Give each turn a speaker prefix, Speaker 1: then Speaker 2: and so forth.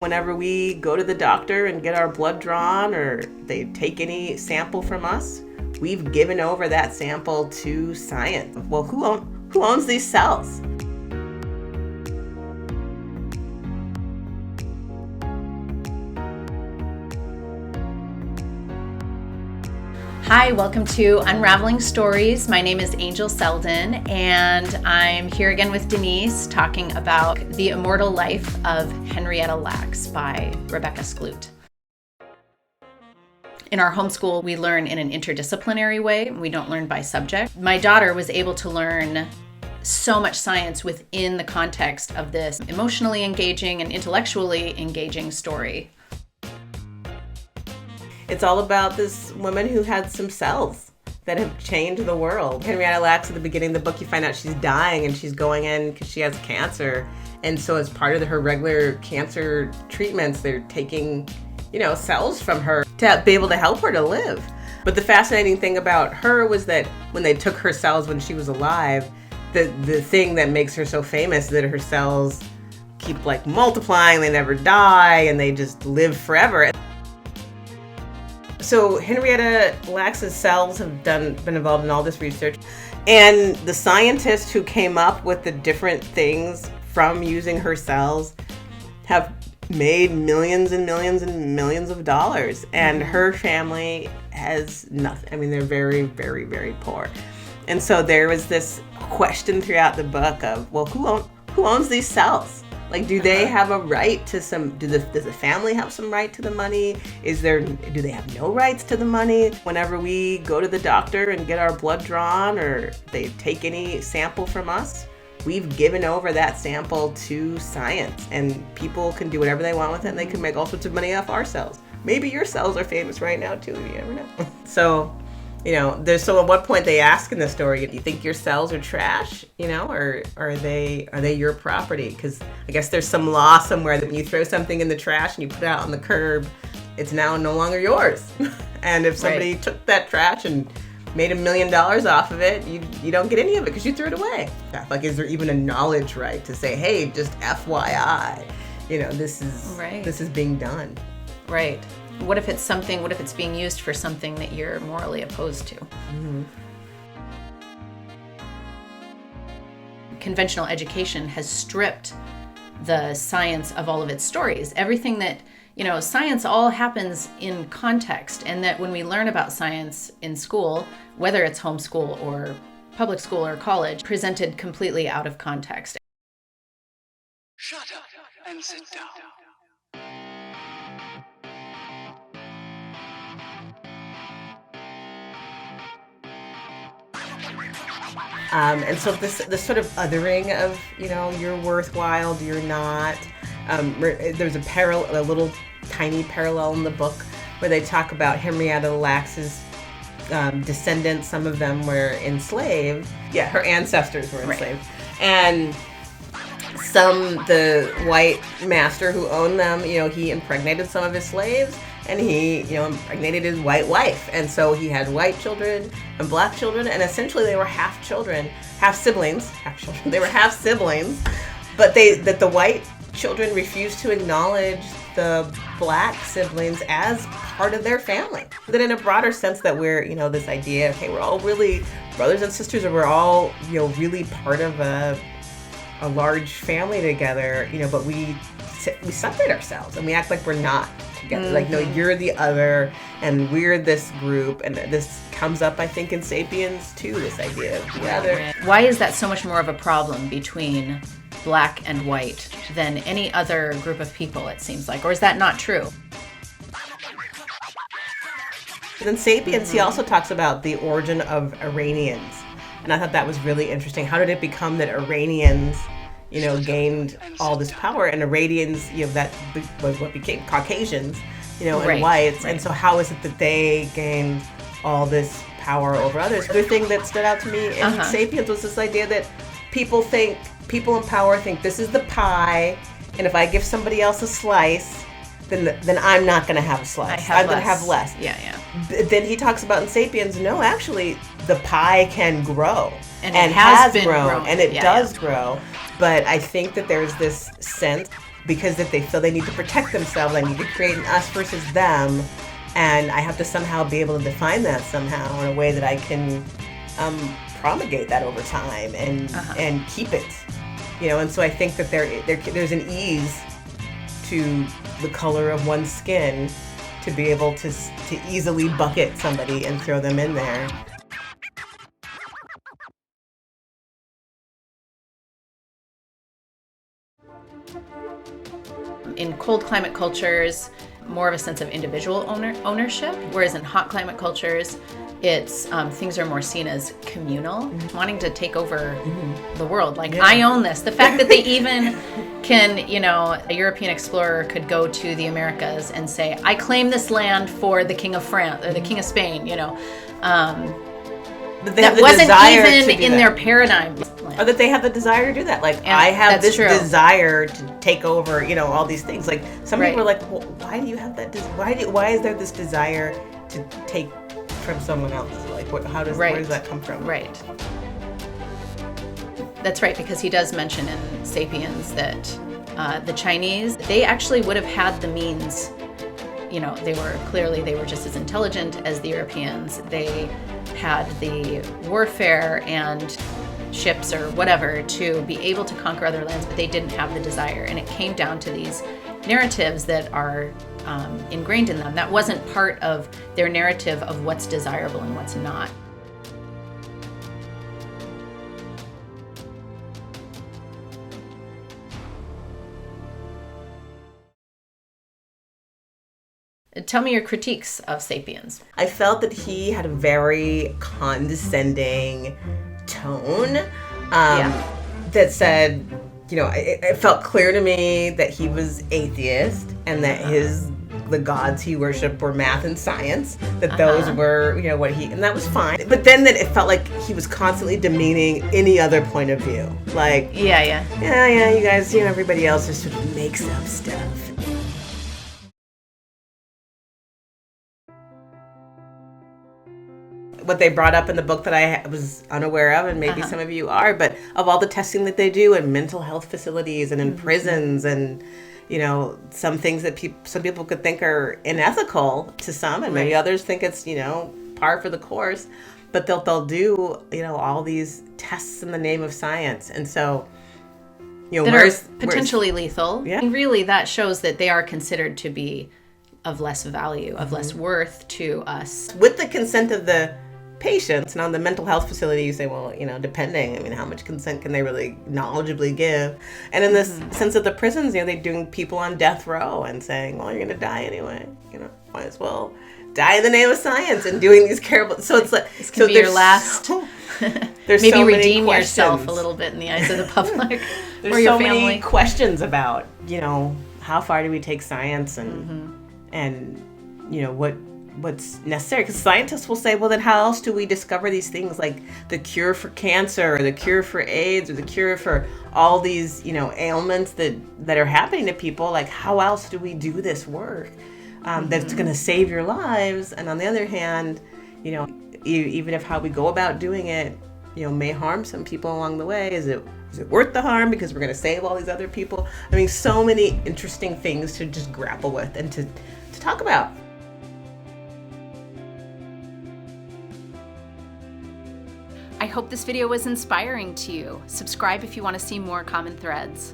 Speaker 1: Whenever we go to the doctor and get our blood drawn or they take any sample from us, we've given over that sample to science. Well, who owns these cells?
Speaker 2: Hi, welcome to Unraveling Stories. My name is Angel Selden, and I'm here again with Denise talking about The Immortal Life of Henrietta Lacks by Rebecca Skloot. In our homeschool, we learn in an interdisciplinary way. We don't learn by subject. My daughter was able to learn so much science within the context of this emotionally engaging and intellectually engaging story.
Speaker 1: It's all about this woman who had some cells that have changed the world. Henrietta Lacks, at the beginning of the book, you find out she's dying and she's going in because she has cancer. And so as part of her regular cancer treatments, they're taking, cells from her to be able to help her to live. But the fascinating thing about her was that when they took her cells when she was alive, the thing that makes her so famous is that her cells keep multiplying, they never die, and they just live forever. So Henrietta Lacks' cells have been involved in all this research. And the scientists who came up with the different things from using her cells have made millions and millions and millions of dollars. And her family has nothing. I mean, they're very, very, very poor. And so there was this question throughout the book of, well, who owns these cells? Do they have a right to does the family have some right to the money? Do they have no rights to the money? Whenever we go to the doctor and get our blood drawn or they take any sample from us, we've given over that sample to science, and people can do whatever they want with it, and they can make all sorts of money off our cells. Maybe your cells are famous right now too, you never know. So at one point they ask in the story, do you think your cells are trash, or are they your property? Because I guess there's some law somewhere that when you throw something in the trash and you put it out on the curb, it's now no longer yours. And if somebody took that trash and made $1 million off of it, you don't get any of it because you threw it away. Is there even a knowledge right to say, hey, just FYI, this is being done.
Speaker 2: Right. What if it's being used for something that you're morally opposed to?
Speaker 1: Mm-hmm.
Speaker 2: Conventional education has stripped the science of all of its stories. Everything that, science all happens in context, and that when we learn about science in school, whether it's homeschool or public school or college, presented completely out of context.
Speaker 3: Shut up and sit down.
Speaker 1: And so this sort of othering of, you're worthwhile, you're not. There's a little tiny parallel in the book where they talk about Henrietta Lacks' descendants. Some of them were enslaved. Yeah, her ancestors were enslaved. Right. And the white master who owned them, he impregnated some of his slaves. And he, impregnated his white wife. And so he had white children and black children. And essentially they were half siblings. They were half siblings. But the white children refused to acknowledge the black siblings as part of their family. That in a broader sense that we're, this idea, okay, we're all really brothers and sisters, or we're all, really part of a large family together, but we separate ourselves and we act like we're not together.
Speaker 2: Mm-hmm.
Speaker 1: No, you're the other and we're this group. And this comes up, I think, in Sapiens too, this idea of the other.
Speaker 2: Why is that so much more of a problem between black and white than any other group of people, it seems like? Or is that not true?
Speaker 1: In Sapiens, he also talks about the origin of Iranians. And I thought that was really interesting. How did it become that Iranians, gained all this power, and Iranians, that was what became Caucasians, and whites. Right. And so how is it that they gained all this power over others? The other thing that stood out to me in Sapiens was this idea that people in power think this is the pie, and if I give somebody else a slice, then I'm not going to have a slice. I'm going to have less.
Speaker 2: Yeah.
Speaker 1: Then he talks about in Sapiens, no, actually, the pie can grow.
Speaker 2: And it has been grown.
Speaker 1: And it does grow. But I think that there's this sense because if they feel they need to protect themselves, I need to create an us versus them, and I have to somehow be able to define that somehow in a way that I can promulgate that over time and keep it, and so I think that there's an ease to the color of one's skin to be able to easily bucket somebody and throw them in there.
Speaker 2: In cold climate cultures, more of a sense of individual ownership, whereas in hot climate cultures, it's things are more seen as communal, wanting to take over the world. Like, I own this. The fact that they even can, a European explorer could go to the Americas and say, I claim this land for the King of France or the King of Spain, that wasn't even in their paradigm.
Speaker 1: Or that they have the desire to do that. Like, I have this desire to take over, all these things. Like, some people are like, well, why do you have that? Why is there this desire to take from someone else? Like, where does that come from?
Speaker 2: Right. That's right, because he does mention in Sapiens that the Chinese, they actually would have had the means. They were just as intelligent as the Europeans. They had the warfare and ships or whatever to be able to conquer other lands, but they didn't have the desire. And it came down to these narratives that are ingrained in them. That wasn't part of their narrative of what's desirable and what's not. Tell me your critiques of Sapiens.
Speaker 1: I felt that he had a very condescending tone that said, it felt clear to me that he was atheist and that the gods he worshipped were math and science, that those were, and that was fine. But then that it felt like he was constantly demeaning any other point of view. Like, you guys, everybody else just sort of makes up stuff. What they brought up in the book that I was unaware of, and maybe some of you are, but of all the testing that they do in mental health facilities and in prisons, and some things that some people could think are unethical to some, and maybe others think it's par for the course, but they'll do all these tests in the name of science, and so
Speaker 2: that are potentially lethal. Yeah, and really that shows that they are considered to be of less value, of less worth to us,
Speaker 1: with the consent of the patients. And on the mental health facility, you say, well, depending, how much consent can they really knowledgeably give? And in this sense of the prisons, they're doing people on death row and saying, well, you're going to die anyway. Might as well die in the name of science and doing these terrible. So it's like,
Speaker 2: this can be your last.
Speaker 1: There's
Speaker 2: maybe
Speaker 1: so
Speaker 2: redeem yourself a little bit in the eyes of the public
Speaker 1: there's
Speaker 2: or your
Speaker 1: so
Speaker 2: family.
Speaker 1: Many questions about, how far do we take science and what's necessary, because scientists will say, well, then how else do we discover these things, like the cure for cancer or the cure for AIDS or the cure for all these ailments that are happening to people? Like, how else do we do this work that's going to save your lives? And on the other hand, even if how we go about doing it may harm some people along the way, is it worth the harm because we're going to save all these other people? So many interesting things to just grapple with and to talk about.
Speaker 2: I hope this video was inspiring to you. Subscribe if you want to see more common threads.